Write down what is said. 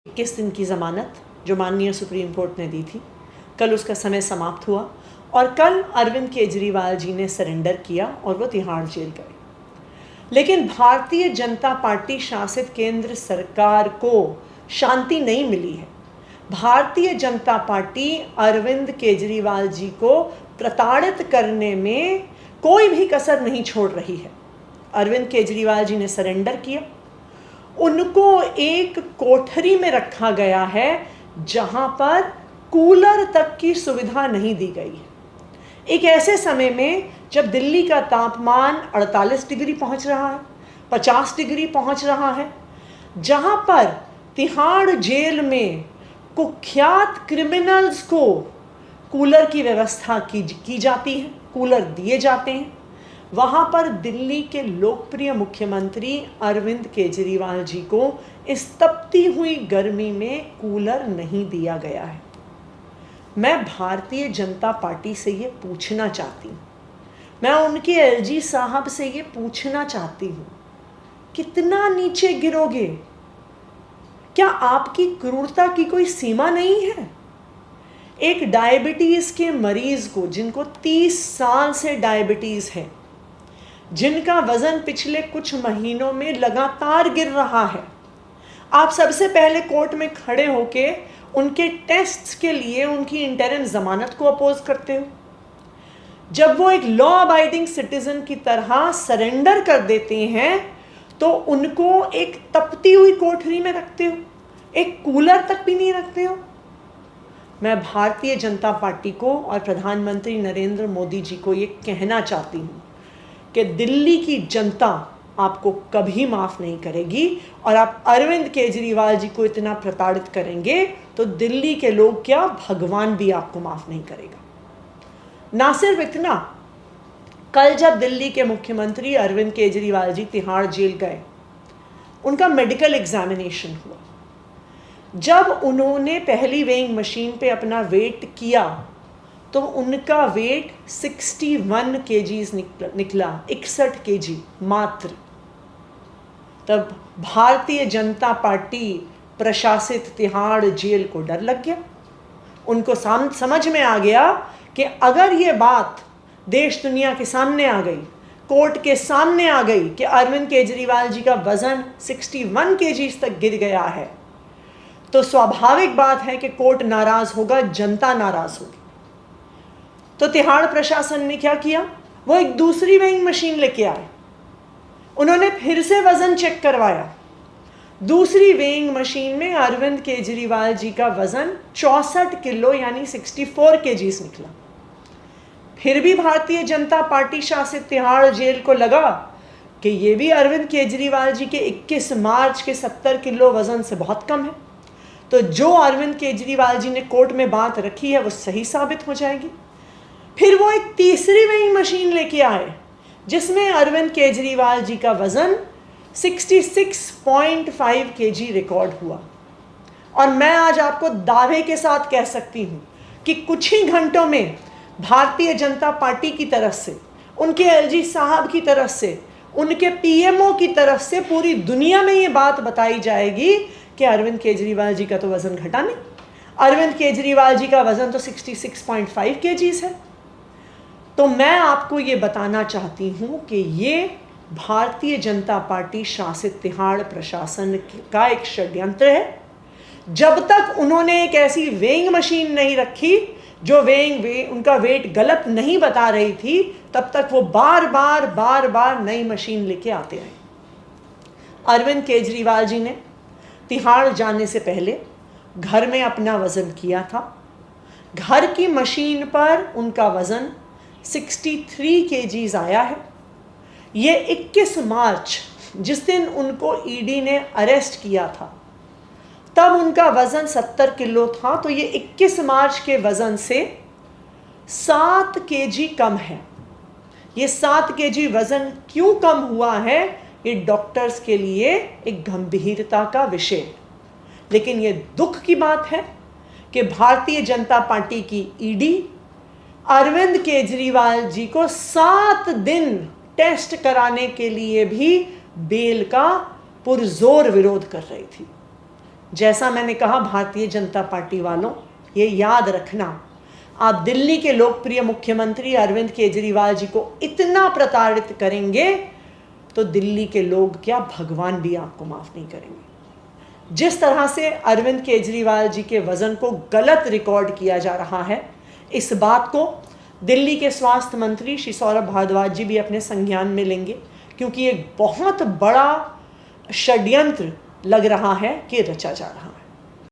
21 दिन की ज़मानत जो माननीय सुप्रीम कोर्ट ने दी थी, कल उसका समय समाप्त हुआ और कल अरविंद केजरीवाल जी ने सरेंडर किया और वो तिहाड़ जेल गए। लेकिन भारतीय जनता पार्टी शासित केंद्र सरकार को शांति नहीं मिली है। भारतीय जनता पार्टी अरविंद केजरीवाल जी को प्रताड़ित करने में कोई भी कसर नहीं छोड़ रही है। अरविंद केजरीवाल जी ने सरेंडर किया। उनको एक कोठरी में रखा गया है जहां पर कूलर तक की सुविधा नहीं दी गई है। एक ऐसे समय में जब दिल्ली का तापमान 48 डिग्री पहुंच रहा है, 50 डिग्री पहुंच रहा है, जहां पर तिहाड़ जेल में कुख्यात क्रिमिनल्स को कूलर की व्यवस्था की जाती है, कूलर दिए जाते हैं, वहाँ पर दिल्ली के लोकप्रिय मुख्यमंत्री अरविंद केजरीवाल जी को इस तपती हुई गर्मी में कूलर नहीं दिया गया है। मैं भारतीय जनता पार्टी से ये पूछना चाहती हूँ, मैं उनके एलजी साहब से ये पूछना चाहती हूँ, कितना नीचे गिरोगे? क्या आपकी क्रूरता की कोई सीमा नहीं है? एक डायबिटीज़ के मरीज़ को, जिनको 30 साल से डायबिटीज़ है, जिनका वज़न पिछले कुछ महीनों में लगातार गिर रहा है, आप सबसे पहले कोर्ट में खड़े होके उनके टेस्ट्स के लिए उनकी इंटरिम ज़मानत को अपोज करते हो। जब वो एक लॉ अबाइडिंग सिटीज़न की तरह सरेंडर कर देते हैं तो उनको एक तपती हुई कोठरी में रखते हो, एक कूलर तक भी नहीं रखते हो। मैं भारतीय जनता पार्टी को और प्रधानमंत्री नरेंद्र मोदी जी को ये कहना चाहती हूँ कि दिल्ली की जनता आपको कभी माफ़ नहीं करेगी, और आप अरविंद केजरीवाल जी को इतना प्रताड़ित करेंगे तो दिल्ली के लोग क्या, भगवान भी आपको माफ़ नहीं करेगा। ना सिर्फ इतना, कल जब दिल्ली के मुख्यमंत्री अरविंद केजरीवाल जी तिहाड़ जेल गए, उनका मेडिकल एग्जामिनेशन हुआ। जब उन्होंने पहली वेइंग मशीन पे अपना वेट किया तो उनका वेट 61 केजीज निकला, 61 केजी मात्र। तब भारतीय जनता पार्टी प्रशासित तिहाड़ जेल को डर लग गया। उनको समझ में आ गया कि अगर ये बात देश दुनिया के सामने आ गई, कोर्ट के सामने आ गई कि अरविंद केजरीवाल जी का वज़न 61 केजीज तक गिर गया है, तो स्वाभाविक बात है कि कोर्ट नाराज़ होगा, जनता नाराज़ होगी। तो तिहाड़ प्रशासन ने क्या किया, वो एक दूसरी वेइंग मशीन लेके आए। उन्होंने फिर से वज़न चेक करवाया। दूसरी वेइंग मशीन में अरविंद केजरीवाल जी का वज़न 64 किलो यानी 64 केजीज निकला। फिर भी भारतीय जनता पार्टी शासित तिहाड़ जेल को लगा कि ये भी अरविंद केजरीवाल जी के 21 मार्च के 70 किलो वज़न से बहुत कम है, तो जो अरविंद केजरीवाल जी ने कोर्ट में बात रखी है वो सही साबित हो जाएगी। फिर वो एक तीसरी वेइंग मशीन लेके आए जिसमें अरविंद केजरीवाल जी का वज़न 66.5 केजी रिकॉर्ड हुआ। और मैं आज आपको दावे के साथ कह सकती हूँ कि कुछ ही घंटों में भारतीय जनता पार्टी की तरफ से, उनके एलजी साहब की तरफ से, उनके पीएमओ की तरफ से पूरी दुनिया में ये बात बताई जाएगी कि अरविंद केजरीवाल जी का तो वज़न घटा नहीं, अरविंद केजरीवाल जी का वज़न तो 66.5 केजीज है। तो मैं आपको ये बताना चाहती हूँ कि ये भारतीय जनता पार्टी शासित तिहाड़ प्रशासन का एक षड्यंत्र है। जब तक उन्होंने एक ऐसी वेइंग मशीन नहीं रखी जो उनका वेट गलत नहीं बता रही थी, तब तक वो बार बार नई मशीन लेके आते रहे। अरविंद केजरीवाल जी ने तिहाड़ जाने से पहले घर में अपना वज़न किया था। घर की मशीन पर उनका वज़न 63 केजीज आया है। ये 21 मार्च, जिस दिन उनको ईडी ने अरेस्ट किया था, तब उनका वज़न 70 किलो था, तो ये 21 मार्च के वज़न से 7 केजी कम है। ये 7 केजी वज़न क्यों कम हुआ है, ये डॉक्टर्स के लिए एक गंभीरता का विषय है। लेकिन ये दुख की बात है कि भारतीय जनता पार्टी की ईडी अरविंद केजरीवाल जी को 7 दिन टेस्ट कराने के लिए भी बेल का पुरजोर विरोध कर रही थी। जैसा मैंने कहा, भारतीय जनता पार्टी वालों, ये याद रखना, आप दिल्ली के लोकप्रिय मुख्यमंत्री अरविंद केजरीवाल जी को इतना प्रताड़ित करेंगे तो दिल्ली के लोग क्या, भगवान भी आपको माफ़ नहीं करेंगे। जिस तरह से अरविंद केजरीवाल जी के वज़न को गलत रिकॉर्ड किया जा रहा है, इस बात को दिल्ली के स्वास्थ्य मंत्री श्री सौरभ भारद्वाज जी भी अपने संज्ञान में लेंगे, क्योंकि एक बहुत बड़ा षड्यंत्र लग रहा है कि रचा जा रहा है।